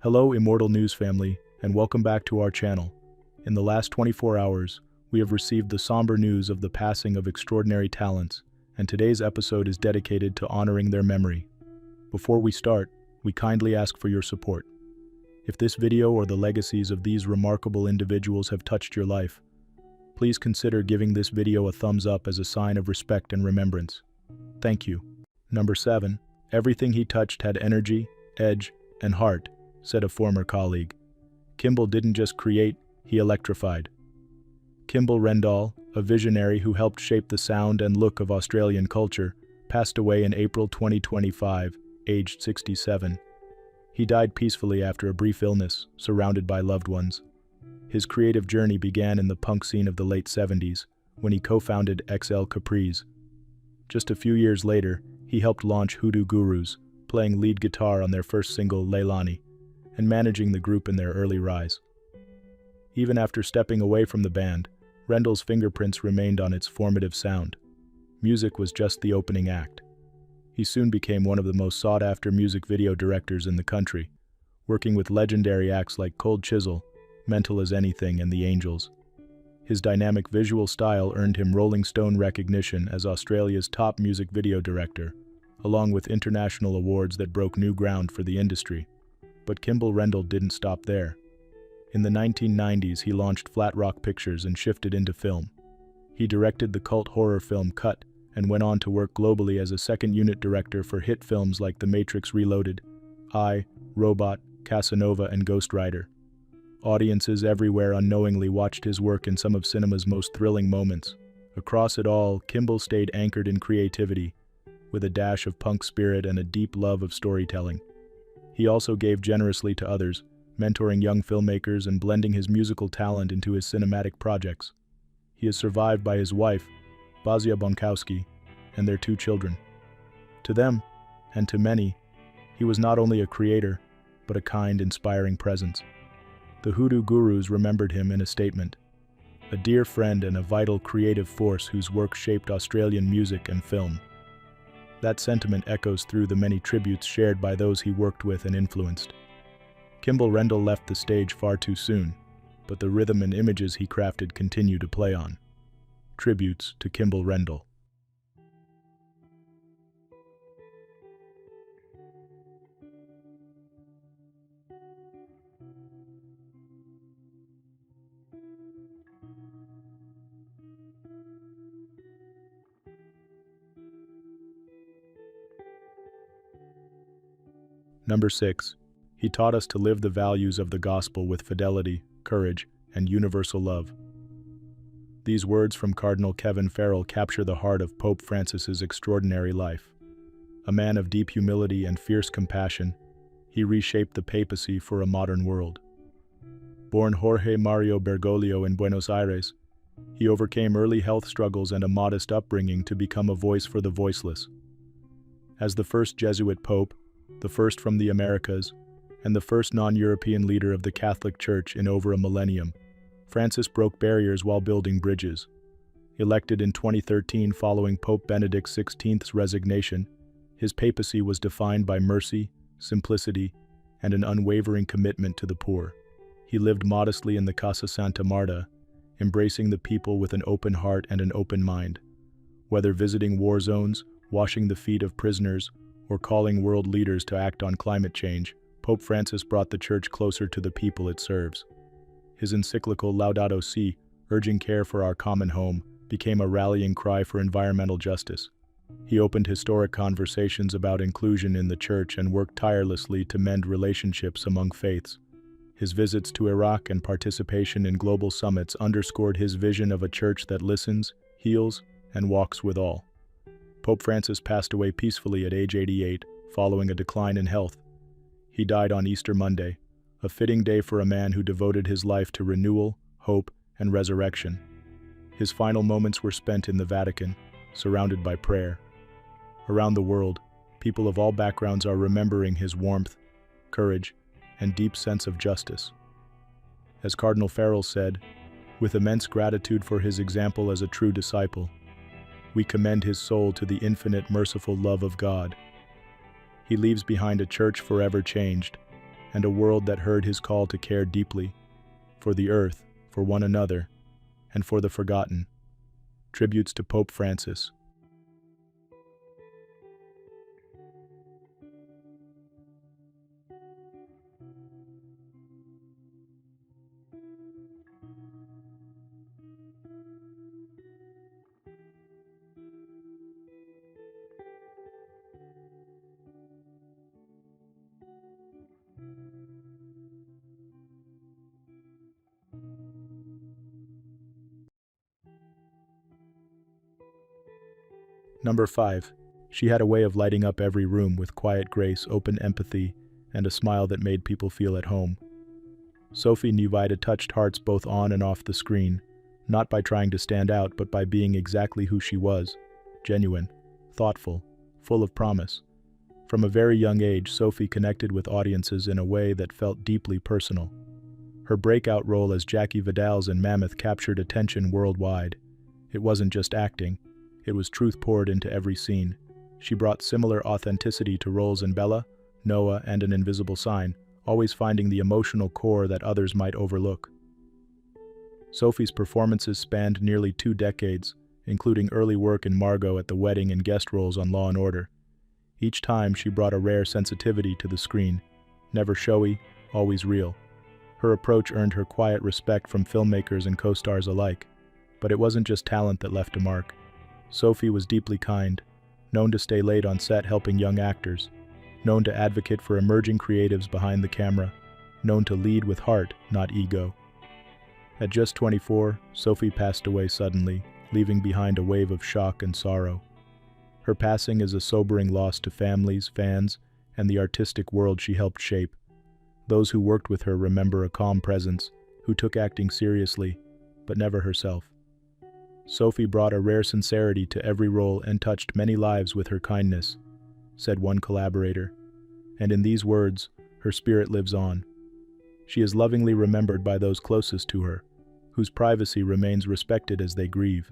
Hello, Immortal News family, and welcome back to our channel. In the last 24 hours, we have received the somber news of the passing of extraordinary talents, and today's episode is dedicated to honoring their memory. Before we start, we kindly ask for your support. If this video or the legacies of these remarkable individuals have touched your life, please consider giving this video a thumbs up as a sign of respect and remembrance. Thank you. Number 7. Everything he touched had energy, edge, and heart, said a former colleague. Kimble didn't just create, he electrified. Kimble Rendall, a visionary who helped shape the sound and look of Australian culture, passed away in April 2025, aged 67. He died peacefully after a brief illness, surrounded by loved ones. His creative journey began in the punk scene of the late 70s, when he co-founded XL Capri's. Just a few years later, he helped launch Hoodoo Gurus, playing lead guitar on their first single, Leilani, and managing the group in their early rise. Even after stepping away from the band, Rendall's fingerprints remained on its formative sound. Music was just the opening act. He soon became one of the most sought-after music video directors in the country, working with legendary acts like Cold Chisel, Mental as Anything, and The Angels. His dynamic visual style earned him Rolling Stone recognition as Australia's top music video director, along with international awards that broke new ground for the industry. But Kimble Rendall didn't stop there. In the 1990s, he launched Flat Rock Pictures and shifted into film. He directed the cult horror film Cut and went on to work globally as a second-unit director for hit films like The Matrix Reloaded, I, Robot, Casanova, and Ghost Rider. Audiences everywhere unknowingly watched his work in some of cinema's most thrilling moments. Across it all, Kimble stayed anchored in creativity, with a dash of punk spirit and a deep love of storytelling. He also gave generously to others, mentoring young filmmakers and blending his musical talent into his cinematic projects. He is survived by his wife, Bazia Bonkowski, and their 2 children. To them, and to many, he was not only a creator, but a kind, inspiring presence. The Hoodoo Gurus remembered him in a statement, a dear friend and a vital creative force whose work shaped Australian music and film. That sentiment echoes through the many tributes shared by those he worked with and influenced. Kimble Rendall left the stage far too soon, but the rhythm and images he crafted continue to play on. Tributes to Kimble Rendall. Number 6. He taught us to live the values of the gospel with fidelity, courage, and universal love. These words from Cardinal Kevin Farrell capture the heart of Pope Francis's extraordinary life. A man of deep humility and fierce compassion, he reshaped the papacy for a modern world. Born Jorge Mario Bergoglio in Buenos Aires, he overcame early health struggles and a modest upbringing to become a voice for the voiceless. As the first Jesuit pope, the first from the Americas, and the first non-European leader of the Catholic Church in over a millennium, Francis broke barriers while building bridges. Elected in 2013 following Pope Benedict XVI's resignation, his papacy was defined by mercy, simplicity, and an unwavering commitment to the poor. He lived modestly in the Casa Santa Marta, embracing the people with an open heart and an open mind. Whether visiting war zones, washing the feet of prisoners, or calling world leaders to act on climate change, Pope Francis brought the Church closer to the people it serves. His encyclical Laudato Si, urging care for our common home, became a rallying cry for environmental justice. He opened historic conversations about inclusion in the Church and worked tirelessly to mend relationships among faiths. His visits to Iraq and participation in global summits underscored his vision of a Church that listens, heals, and walks with all. Pope Francis passed away peacefully at age 88, following a decline in health. He died on Easter Monday, a fitting day for a man who devoted his life to renewal, hope, and resurrection. His final moments were spent in the Vatican, surrounded by prayer. Around the world, people of all backgrounds are remembering his warmth, courage, and deep sense of justice. As Cardinal Farrell said, with immense gratitude for his example as a true disciple, we commend his soul to the infinite merciful love of God. He leaves behind a church forever changed, and a world that heard his call to care deeply, for the earth, for one another, and for the forgotten. Tributes to Pope Francis. Number 5. She had a way of lighting up every room with quiet grace, open empathy, and a smile that made people feel at home. Sophie Nyweide touched hearts both on and off the screen, not by trying to stand out but by being exactly who she was, genuine, thoughtful, full of promise. From a very young age, Sophie connected with audiences in a way that felt deeply personal. Her breakout role as Jackie Vidal's in Mammoth captured attention worldwide. It wasn't just acting. It was truth poured into every scene. She brought similar authenticity to roles in Bella, Noah, and An Invisible Sign, always finding the emotional core that others might overlook. Sophie's performances spanned nearly 2 decades, including early work in Margot at the Wedding and guest roles on Law & Order. Each time she brought a rare sensitivity to the screen, never showy, always real. Her approach earned her quiet respect from filmmakers and co-stars alike, but it wasn't just talent that left a mark. Sophie was deeply kind, known to stay late on set helping young actors, known to advocate for emerging creatives behind the camera, known to lead with heart, not ego. At just 24, Sophie passed away suddenly, leaving behind a wave of shock and sorrow. Her passing is a sobering loss to families, fans, and the artistic world she helped shape. Those who worked with her remember a calm presence, who took acting seriously, but never herself. Sophie brought a rare sincerity to every role and touched many lives with her kindness, said one collaborator. And in these words, her spirit lives on. She is lovingly remembered by those closest to her, whose privacy remains respected as they grieve.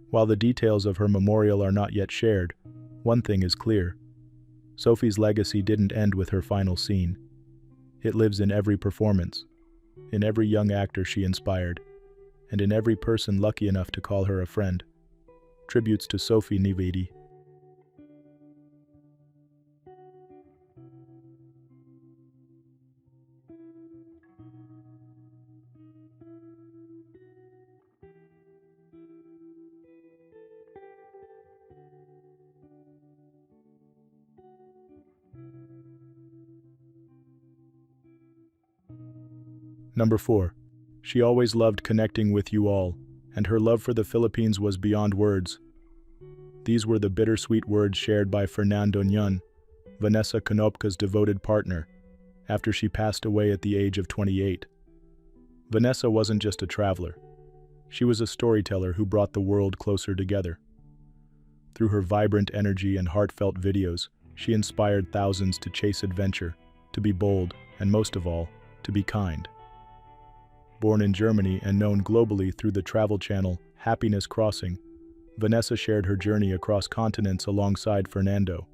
While the details of her memorial are not yet shared, one thing is clear. Sophie's legacy didn't end with her final scene. It lives in every performance, in every young actor she inspired, and in every person lucky enough to call her a friend. Tributes to Sophie Nyweide. Number 4. She always loved connecting with you all, and her love for the Philippines was beyond words. These were the bittersweet words shared by Fernando Nyun, Vanessa Konopka's devoted partner, after she passed away at the age of 28. Vanessa wasn't just a traveler. She was a storyteller who brought the world closer together. Through her vibrant energy and heartfelt videos, she inspired thousands to chase adventure, to be bold, and most of all, to be kind. Born in Germany and known globally through the travel channel Happiness Crossing, Vanessa shared her journey across continents alongside Fernando.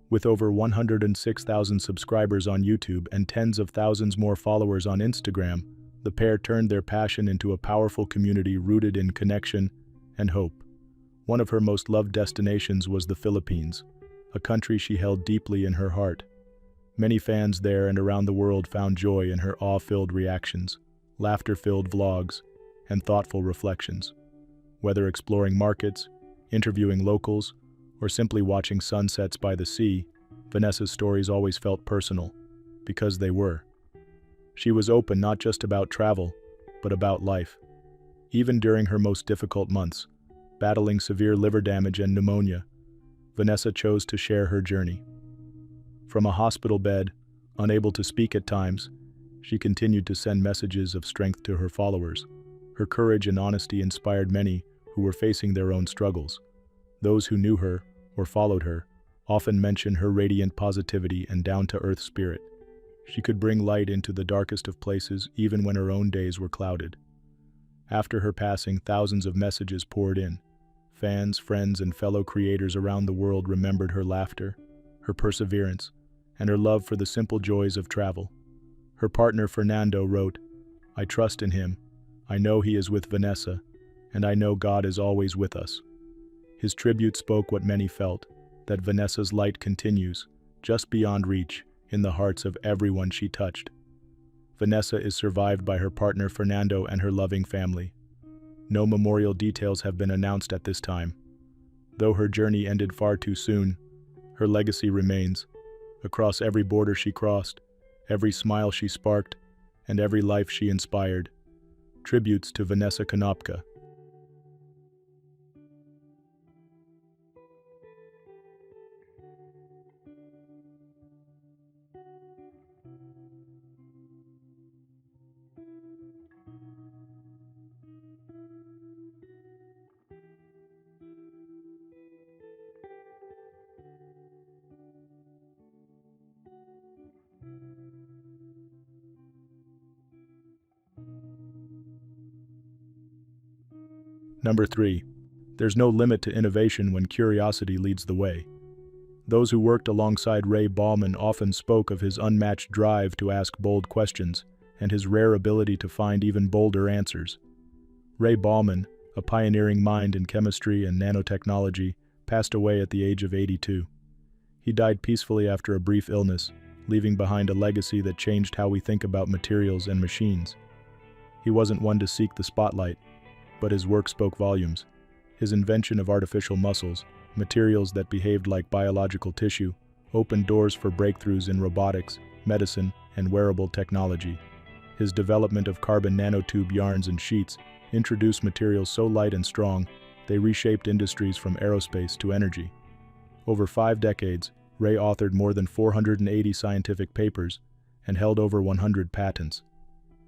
With over 106,000 subscribers on YouTube and tens of thousands more followers on Instagram, the pair turned their passion into a powerful community rooted in connection and hope. One of her most loved destinations was the Philippines, a country she held deeply in her heart. Many fans there and around the world found joy in her awe-filled reactions, laughter-filled vlogs, and thoughtful reflections. Whether exploring markets, interviewing locals, or simply watching sunsets by the sea, Vanessa's stories always felt personal, because they were. She was open not just about travel, but about life. Even during her most difficult months, battling severe liver damage and pneumonia, Vanessa chose to share her journey. From a hospital bed, unable to speak at times, she continued to send messages of strength to her followers. Her courage and honesty inspired many who were facing their own struggles. Those who knew her or followed her often mention her radiant positivity and down-to-earth spirit. She could bring light into the darkest of places even when her own days were clouded. After her passing, thousands of messages poured in. Fans, friends, and fellow creators around the world remembered her laughter, her perseverance, and her love for the simple joys of travel. Her partner Fernando wrote, "I trust in him. I know he is with Vanessa, and I know God is always with us." His tribute spoke what many felt, that Vanessa's light continues, just beyond reach, in the hearts of everyone she touched. Vanessa is survived by her partner Fernando and her loving family. No memorial details have been announced at this time. Though her journey ended far too soon, her legacy remains. Across every border she crossed, every smile she sparked, and every life she inspired. Tributes to Vanessa Konopka. Number 3. There's no limit to innovation when curiosity leads the way. Those who worked alongside Ray Baughman often spoke of his unmatched drive to ask bold questions and his rare ability to find even bolder answers. Ray Baughman, a pioneering mind in chemistry and nanotechnology, passed away at the age of 82. He died peacefully after a brief illness, leaving behind a legacy that changed how we think about materials and machines. He wasn't one to seek the spotlight, but his work spoke volumes. His invention of artificial muscles, materials that behaved like biological tissue, opened doors for breakthroughs in robotics, medicine, and wearable technology. His development of carbon nanotube yarns and sheets introduced materials so light and strong, they reshaped industries from aerospace to energy. Over 5 decades, Ray authored more than 480 scientific papers and held over 100 patents.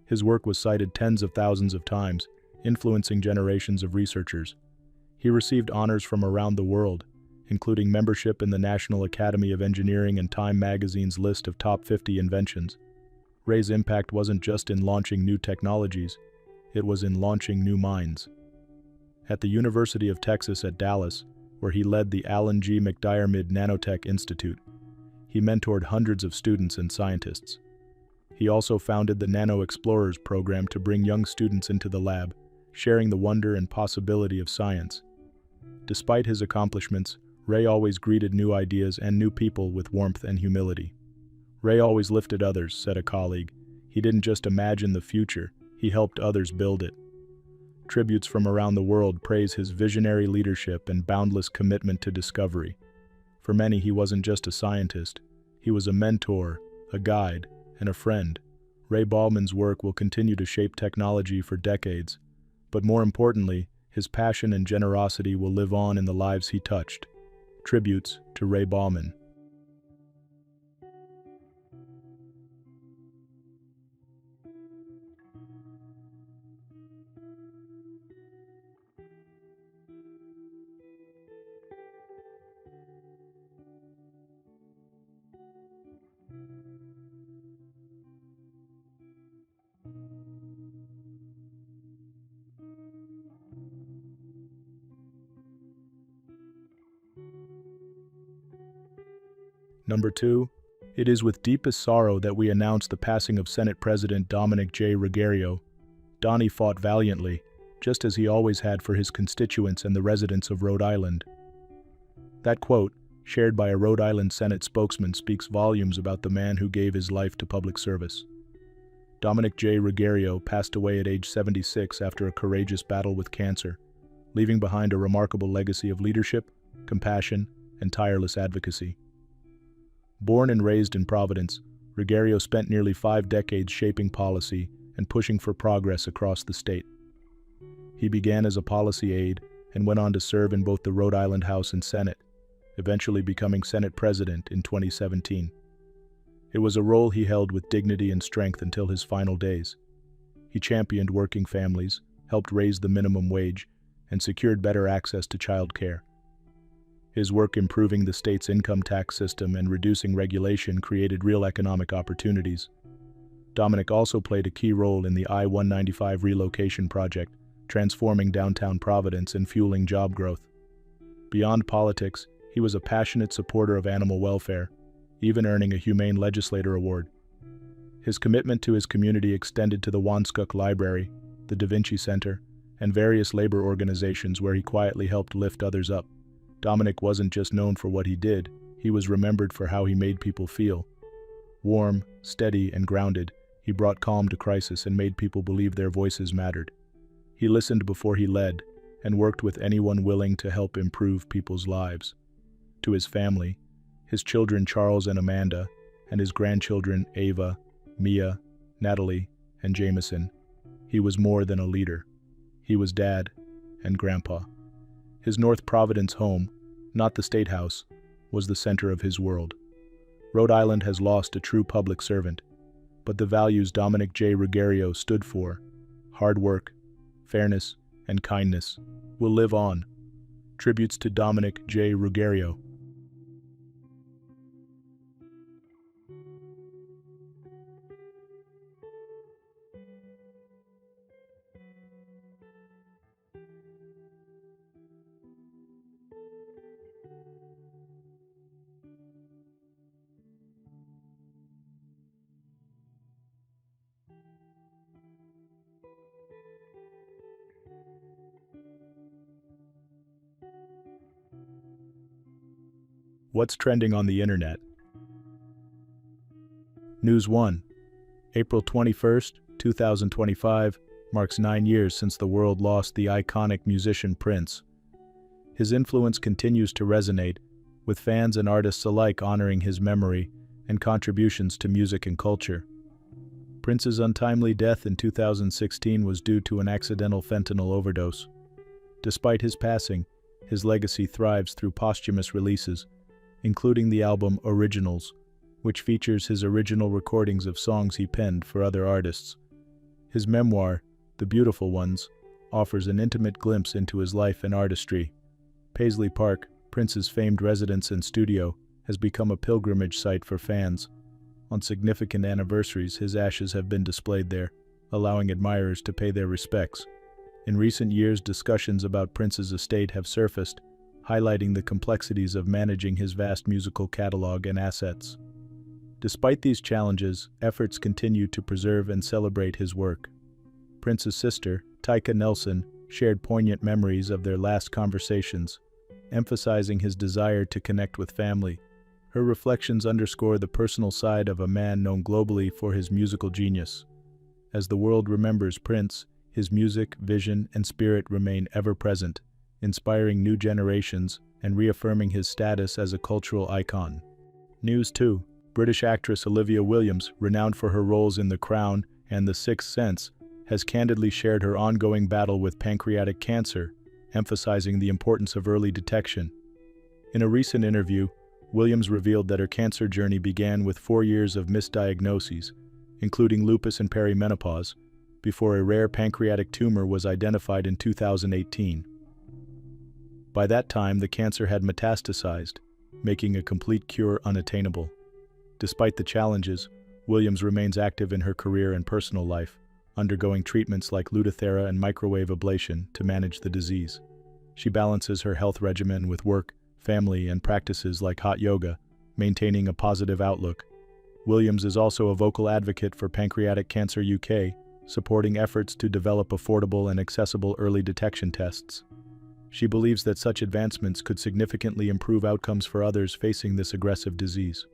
His work was cited tens of thousands of times, influencing generations of researchers. He received honors from around the world, including membership in the National Academy of Engineering and Time magazine's list of top 50 inventions. Ray's impact wasn't just in launching new technologies, it was in launching new minds. At the University of Texas at Dallas, where he led the Alan G. McDiarmid Nanotech Institute, he mentored hundreds of students and scientists. He also founded the Nano Explorers program to bring young students into the lab, sharing the wonder and possibility of science. Despite his accomplishments, Ray always greeted new ideas and new people with warmth and humility. "Ray always lifted others," said a colleague. "He didn't just imagine the future, he helped others build it." Tributes from around the world praise his visionary leadership and boundless commitment to discovery. For many, he wasn't just a scientist, he was a mentor, a guide, and a friend. Ray Baughman's work will continue to shape technology for decades, but more importantly, his passion and generosity will live on in the lives he touched. Tributes to Ray Baughman. Number 2. It is with deepest sorrow that we announce the passing of Senate President Dominic J. Ruggerio. Donnie fought valiantly, just as he always had for his constituents and the residents of Rhode Island. That quote, shared by a Rhode Island Senate spokesman, speaks volumes about the man who gave his life to public service. Dominic J. Ruggerio passed away at age 76 after a courageous battle with cancer, leaving behind a remarkable legacy of leadership, compassion, and tireless advocacy. Born and raised in Providence, Ruggerio spent nearly 5 decades shaping policy and pushing for progress across the state. He began as a policy aide and went on to serve in both the Rhode Island House and Senate, eventually becoming Senate President in 2017. It was a role he held with dignity and strength until his final days. He championed working families, helped raise the minimum wage, and secured better access to child care. His work improving the state's income tax system and reducing regulation created real economic opportunities. Dominic also played a key role in the I-195 relocation project, transforming downtown Providence and fueling job growth. Beyond politics, he was a passionate supporter of animal welfare, even earning a Humane Legislator Award. His commitment to his community extended to the Wanskuk Library, the Da Vinci Center, and various labor organizations where he quietly helped lift others up. Dominic wasn't just known for what he did, he was remembered for how he made people feel. Warm, steady, and grounded, he brought calm to crisis and made people believe their voices mattered. He listened before he led, and worked with anyone willing to help improve people's lives. To his family, his children Charles and Amanda, and his grandchildren Ava, Mia, Natalie, and Jameson, he was more than a leader. He was dad and grandpa. His North Providence home, not the State House, was the center of his world. Rhode Island has lost a true public servant, but the values Dominic J. Ruggerio stood for, hard work, fairness, and kindness, will live on. Tributes to Dominic J. Ruggerio. What's trending on the internet? News 1. April 21st, 2025 marks 9 years since the world lost the iconic musician Prince. His influence continues to resonate, with fans and artists alike honoring his memory and contributions to music and culture. Prince's untimely death in 2016 was due to an accidental fentanyl overdose. Despite his passing, his legacy thrives through posthumous releases, including the album Originals, which features his original recordings of songs he penned for other artists. His memoir, The Beautiful Ones, offers an intimate glimpse into his life and artistry. Paisley Park, Prince's famed residence and studio, has become a pilgrimage site for fans. On significant anniversaries, his ashes have been displayed there, allowing admirers to pay their respects. In recent years, discussions about Prince's estate have surfaced, highlighting the complexities of managing his vast musical catalog and assets. Despite these challenges, efforts continue to preserve and celebrate his work. Prince's sister, Tyka Nelson, shared poignant memories of their last conversations, emphasizing his desire to connect with family. Her reflections underscore the personal side of a man known globally for his musical genius. As the world remembers Prince, his music, vision, and spirit remain ever present, inspiring new generations and reaffirming his status as a cultural icon. News 2. British actress Olivia Williams, renowned for her roles in The Crown and The Sixth Sense, has candidly shared her ongoing battle with pancreatic cancer, emphasizing the importance of early detection. In a recent interview, Williams revealed that her cancer journey began with 4 years of misdiagnoses, including lupus and perimenopause, before a rare pancreatic tumor was identified in 2018. By that time, the cancer had metastasized, making a complete cure unattainable. Despite the challenges, Williams remains active in her career and personal life, undergoing treatments like Lutathera and microwave ablation to manage the disease. She balances her health regimen with work, family, and practices like hot yoga, maintaining a positive outlook. Williams is also a vocal advocate for Pancreatic Cancer UK, supporting efforts to develop affordable and accessible early detection tests. She believes that such advancements could significantly improve outcomes for others facing this aggressive disease.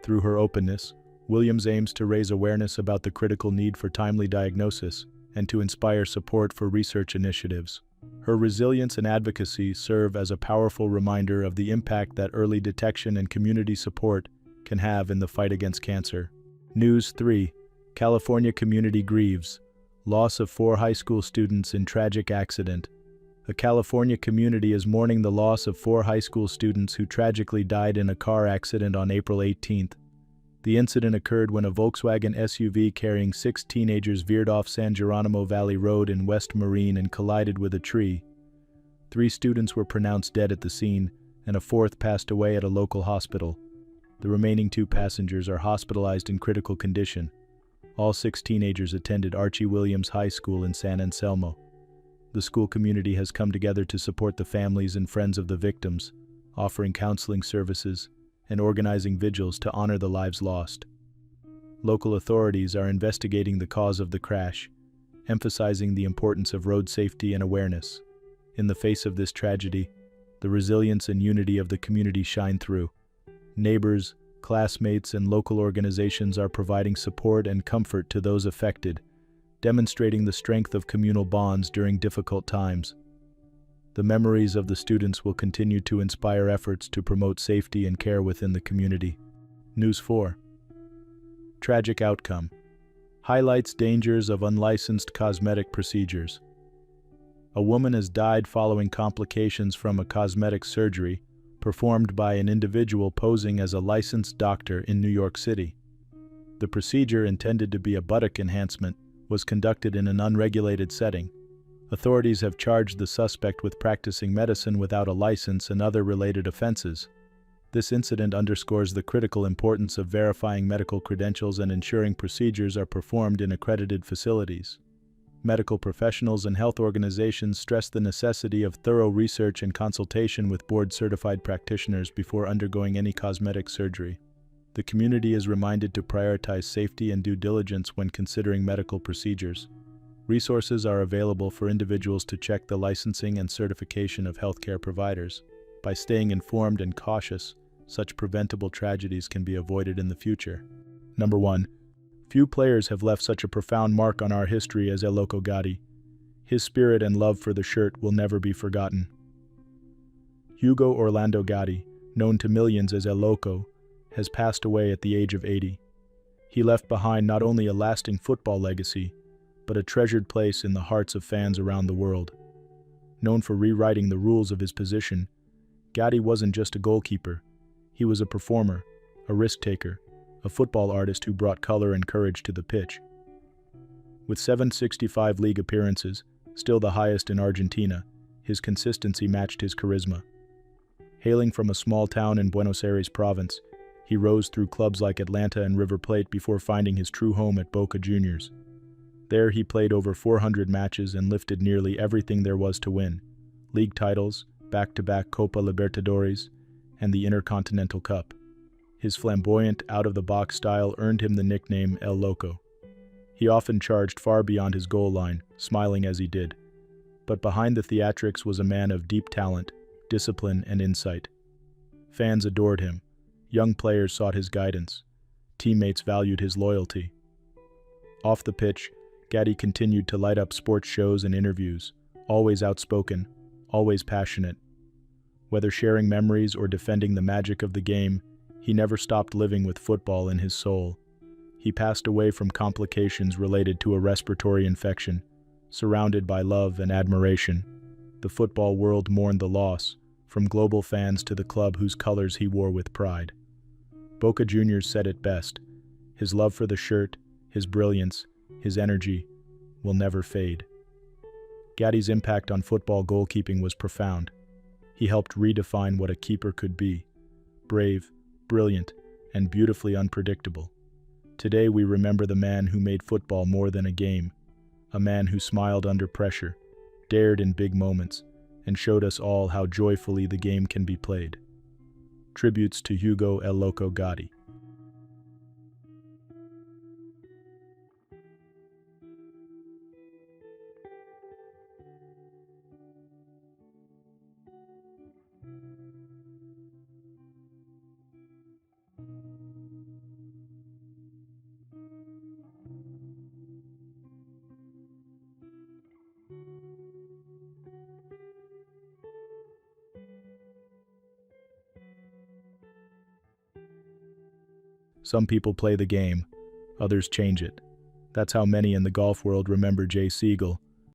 Through her openness, Williams aims to raise awareness about the critical need for timely diagnosis and to inspire support for research initiatives. Her resilience and advocacy serve as a powerful reminder of the impact that early detection and community support can have in the fight against cancer. News 3. California community grieves. Loss of 4 high school students in tragic accident. A California community is mourning the loss of 4 high school students who tragically died in a car accident on April 18th. The incident occurred when a Volkswagen SUV carrying 6 teenagers veered off San Geronimo Valley Road in West Marine and collided with a tree. 3 students were pronounced dead at the scene, and a 4th passed away at a local hospital. The remaining 2 passengers are hospitalized in critical condition. All 6 teenagers attended Archie Williams High School in San Anselmo. The school community has come together to support the families and friends of the victims, offering counseling services and organizing vigils to honor the lives lost. Local authorities are investigating the cause of the crash, emphasizing the importance of road safety and awareness. In the face of this tragedy, the resilience and unity of the community shine through. Neighbors, classmates, and local organizations are providing support and comfort to those affected, demonstrating the strength of communal bonds during difficult times. The memories of the students will continue to inspire efforts to promote safety and care within the community. News 4. Tragic outcome. Highlights dangers of unlicensed cosmetic procedures. A woman has died following complications from a cosmetic surgery performed by an individual posing as a licensed doctor in New York City. The procedure, intended to be a buttock enhancement, was conducted in an unregulated setting. Authorities have charged the suspect with practicing medicine without a license and other related offenses. This incident underscores the critical importance of verifying medical credentials and ensuring procedures are performed in accredited facilities. Medical professionals and health organizations stress the necessity of thorough research and consultation with board-certified practitioners before undergoing any cosmetic surgery. The community is reminded to prioritize safety and due diligence when considering medical procedures. Resources are available for individuals to check the licensing and certification of healthcare providers. By staying informed and cautious, such preventable tragedies can be avoided in the future. Number 1. Few players have left such a profound mark on our history as El Loco Gatti. His spirit and love for the shirt will never be forgotten. Hugo Orlando Gatti, known to millions as El Loco, has passed away at the age of 80. He left behind not only a lasting football legacy, but a treasured place in the hearts of fans around the world. Known for rewriting the rules of his position, Gatti wasn't just a goalkeeper. He was a performer, a risk-taker, a football artist who brought color and courage to the pitch. With 765 league appearances, still the highest in Argentina, his consistency matched his charisma. Hailing from a small town in Buenos Aires province, he rose through clubs like Atlanta and River Plate before finding his true home at Boca Juniors. There he played over 400 matches and lifted nearly everything there was to win: league titles, back-to-back Copa Libertadores, and the Intercontinental Cup. His flamboyant, out-of-the-box style earned him the nickname El Loco. He often charged far beyond his goal line, smiling as he did. But behind the theatrics was a man of deep talent, discipline, and insight. Fans adored him. Young players sought his guidance. Teammates valued his loyalty. Off the pitch, Gatti continued to light up sports shows and interviews, always outspoken, always passionate. Whether sharing memories or defending the magic of the game, he never stopped living with football in his soul. He passed away from complications related to a respiratory infection, surrounded by love and admiration. The football world mourned the loss, from global fans to the club whose colors he wore with pride. Boca Juniors said it best: his love for the shirt, his brilliance, his energy will never fade. Gatti's impact on football goalkeeping was profound. He helped redefine what a keeper could be: brave, brilliant, and beautifully unpredictable. Today we remember the man who made football more than a game, a man who smiled under pressure, dared in big moments, and showed us all how joyfully the game can be played. Tributes to Hugo El Loco Gatti. Some people play the game, others change it. That's how many in the golf world remember Jay Siegel,